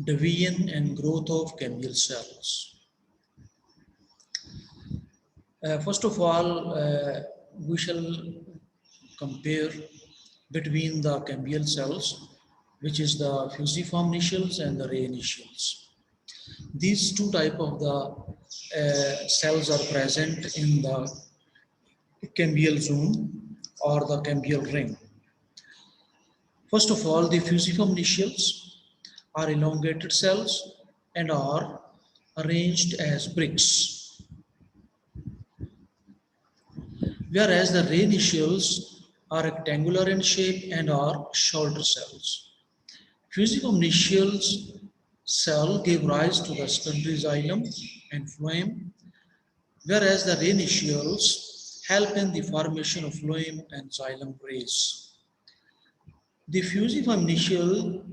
Division and growth of cambial cells. First of all, we shall compare between the cambial cells, which is the fusiform initials and the ray initials. These two type of the cells are present in the cambial zone or the cambial ring. First of all, the fusiform initials are elongated cells and are arranged as bricks, whereas the ray initials are rectangular in shape and are shorter cells. Fusiform initials cell give rise to the secondary xylem and phloem, whereas the ray initials help in the formation of phloem and xylem rays. The fusiform initial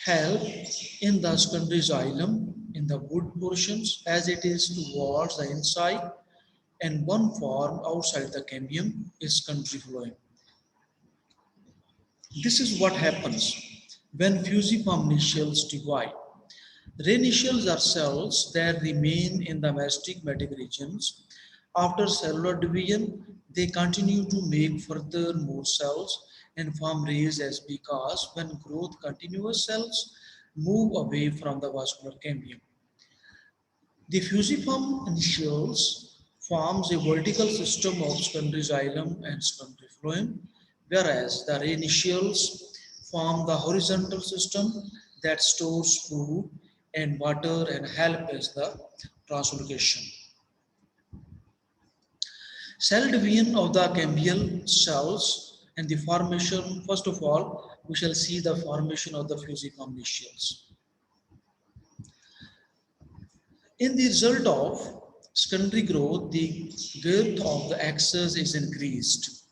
help in the secondary xylem in the wood portions as it is towards the inside, and one form outside the cambium is secondary phloem. This is what happens when fusiform initials divide. Ray initials are cells that remain in the meristematic regions. After cellular division, they continue to make further more cells and form rays as because when growth continuous cells move away from the vascular cambium. The fusiform initials forms a vertical system of secondary xylem and secondary phloem, whereas the ray initials form the horizontal system that stores food and water and help as the translocation. Cell division of the cambial cells and the formation, first of all, we shall see the formation of the fusiform initials. In the result of secondary growth, the girth of the axis is increased.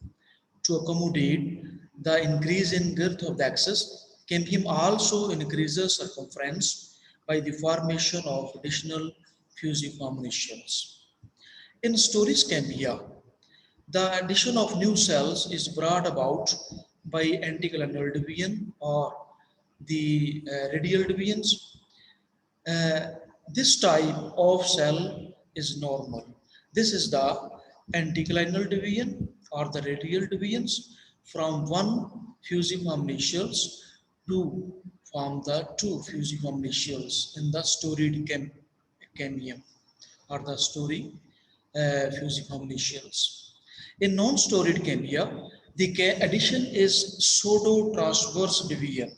To accommodate the increase in girth of the axis, cambium also increases circumference by the formation of additional fusiform initials. In Story's cambia, the addition of new cells is brought about by anticlinal division or the radial divisions. Uh, this type of cell is normal. This is the anticlinal division or the radial divisions from one fusiform initials to form the two fusiform initials in the storied cambium or the story fusiform initials. In non-storied cambia, the addition is pseudo-transverse division.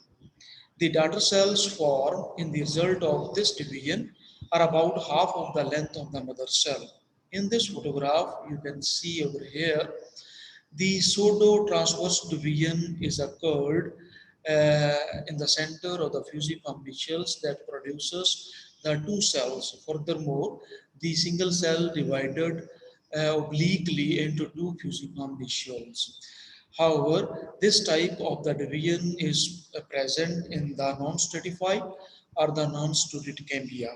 The daughter cells formed in the result of this division are about half of the length of the mother cell. In this photograph, you can see over here, the pseudo-transverse division is occurred in the center of the fusiform initials that produces the two cells. Furthermore, the single cell divided obliquely into two fusiform initials. However, this type of the division is present in the non-stratified or the non-storied cambia.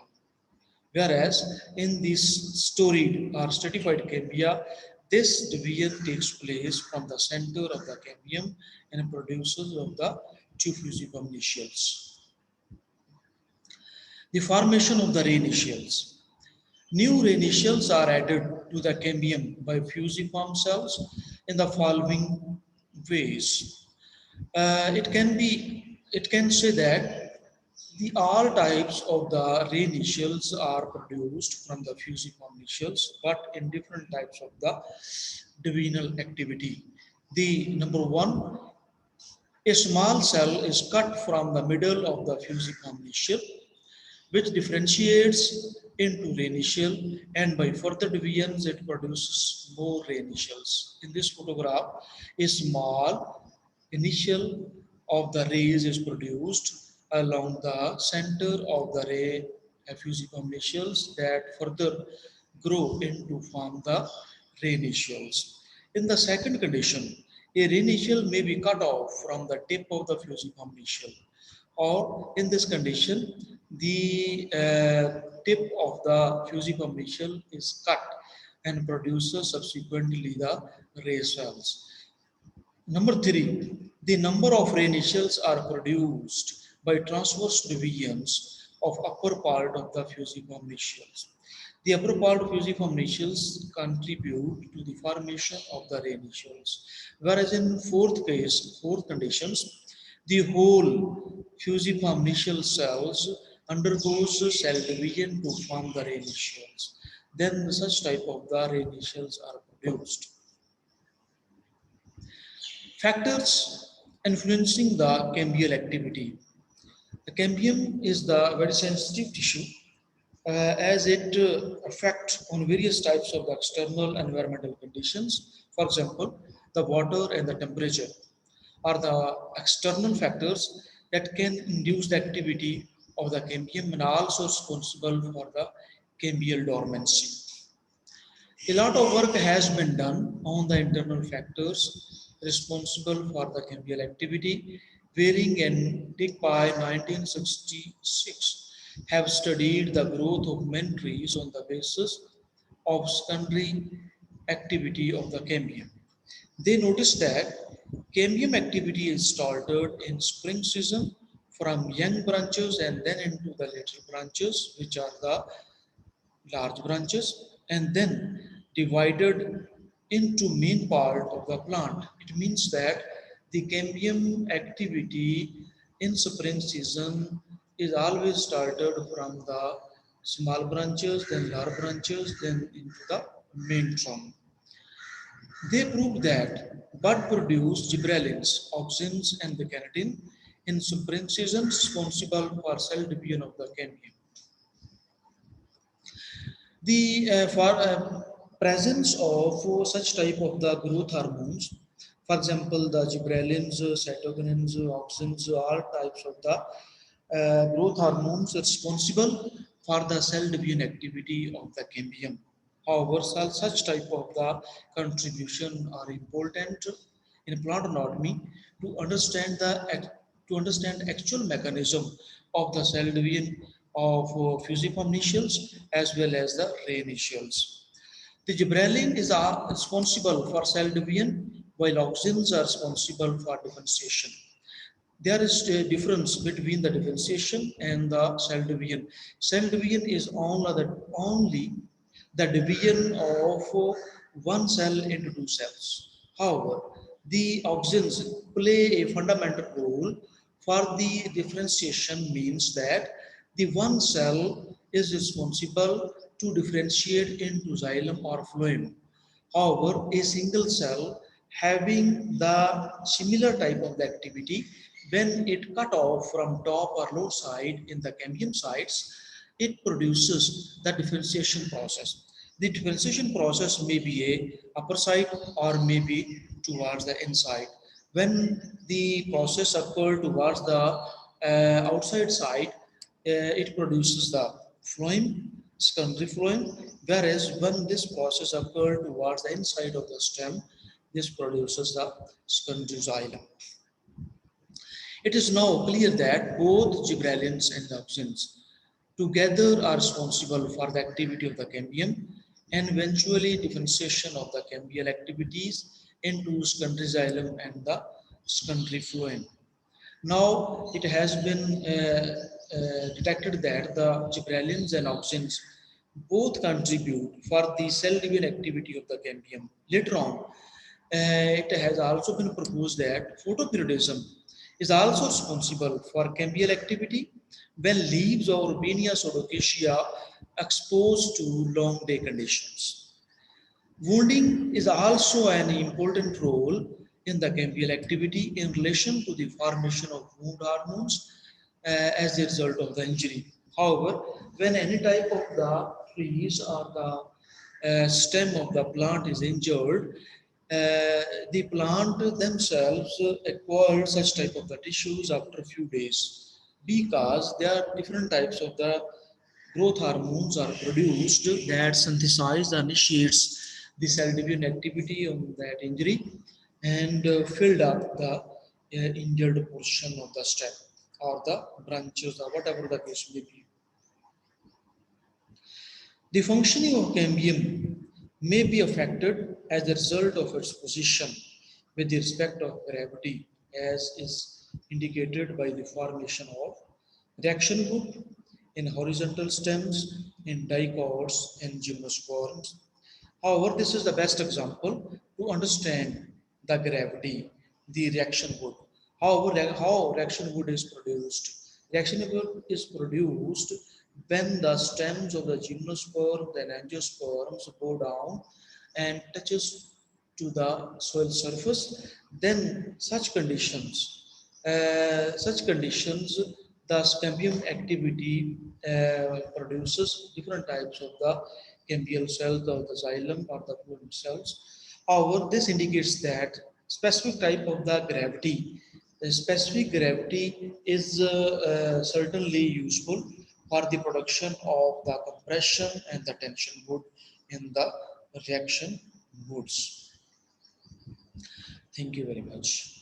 Whereas in this storied or stratified cambia, this division takes place from the center of the cambium and produces of the two fusiform initials. The formation of the ray initials. New ray initials are added to the cambium by fusiform cells in the following ways. It can say that the all types of the ray initials are produced from the fusiform initials, but in different types of the divisional activity. The number one, a small cell is cut from the middle of the fusiform initial, which differentiates into ray initial, and by further divisions it produces more ray initials. In this photograph, a small initial of the rays is produced along the center of the ray fusiform initials that further grow into form the ray initials. In the second condition, a ray initial may be cut off from the tip of the fusiform initial, or in this condition, the tip of the fusiform initial is cut and produces subsequently the ray cells. Number three, the number of ray initials are produced by transverse divisions of upper part of the fusiform nacelles. The upper part of fusiform nacelles contribute to the formation of the ray nacelles, whereas in fourth conditions, the whole fusiform nacelle cells undergoes cell division to form the ray nacelles. Then such type of the ray nacelles are produced. Factors influencing the cambial activity. The cambium is the very sensitive tissue as it affects on various types of the external environmental conditions. For example, the water and the temperature are the external factors that can induce the activity of the cambium and also responsible for the cambial dormancy. A lot of work has been done on the internal factors responsible for the cambial activity. Waring and Dick by 1966 have studied the growth of main trees on the basis of secondary activity of the cambium. They noticed that cambium activity is started in spring season from young branches and then into the later branches, which are the large branches, and then divided into main part of the plant. It means that the cambium activity in spring season is always started from the small branches, then large branches, then into the main trunk. They proved that bud produce gibberellins, auxins, and the baccatin in spring season responsible for cell division of the cambium. The for presence of such type of the growth hormones, for example, the gibberellins, cytokinins, auxins, all types of the growth hormones responsible for the cell division activity of the cambium. However, such type of the contribution are important in plant anatomy to understand actual mechanism of the cell division of fusiform nacelles as well as the ray nacelles. The gibberellin is responsible for cell division, while auxins are responsible for differentiation. There is a difference between the differentiation and the cell division. Cell division is only the division of one cell into two cells. However, the auxins play a fundamental role for the differentiation, means that the one cell is responsible to differentiate into xylem or phloem. However, a single cell having the similar type of activity, when it cut off from top or lower side in the cambium sites, it produces the differentiation process. The differentiation process may be a upper side or maybe towards the inside. When the process occurs towards the outside side, it produces the phloem, secondary phloem, whereas when this process occurs towards the inside of the stem, this produces the secondary xylem. It is now clear that both gibberellins and auxins together are responsible for the activity of the cambium and eventually differentiation of the cambial activities into secondary xylem and the secondary phloem. Now it has been detected that the gibberellins and auxins both contribute for the cell division activity of the cambium. Later on, it has also been proposed that photoperiodism is also responsible for cambial activity when leaves or Rubenia pseudoacacia exposed to long day conditions. Wounding is also an important role in the cambial activity in relation to the formation of wound hormones as a result of the injury. However, when any type of the trees or the stem of the plant is injured, the plant themselves acquire such type of the tissues after a few days, because there are different types of the growth hormones are produced that synthesize the initiates the cell division activity on that injury and filled up the injured portion of the stem or the branches or whatever the case may be. The functioning of cambium may be affected as a result of its position with respect of gravity, as is indicated by the formation of reaction wood in horizontal stems, in dicots, in gymnosperms. However, this is the best example to understand the gravity, the reaction wood. However, how reaction wood is produced? Reaction wood is produced when the stems of the gymnosperm and angiosperms go down and touches to the soil surface. Then such conditions, the cambium activity produces different types of the cambial cells or the xylem or the fluid cells. However, this indicates that specific type of the specific gravity is certainly useful for the production of the compression and the tension wood in the reaction woods. Thank you very much.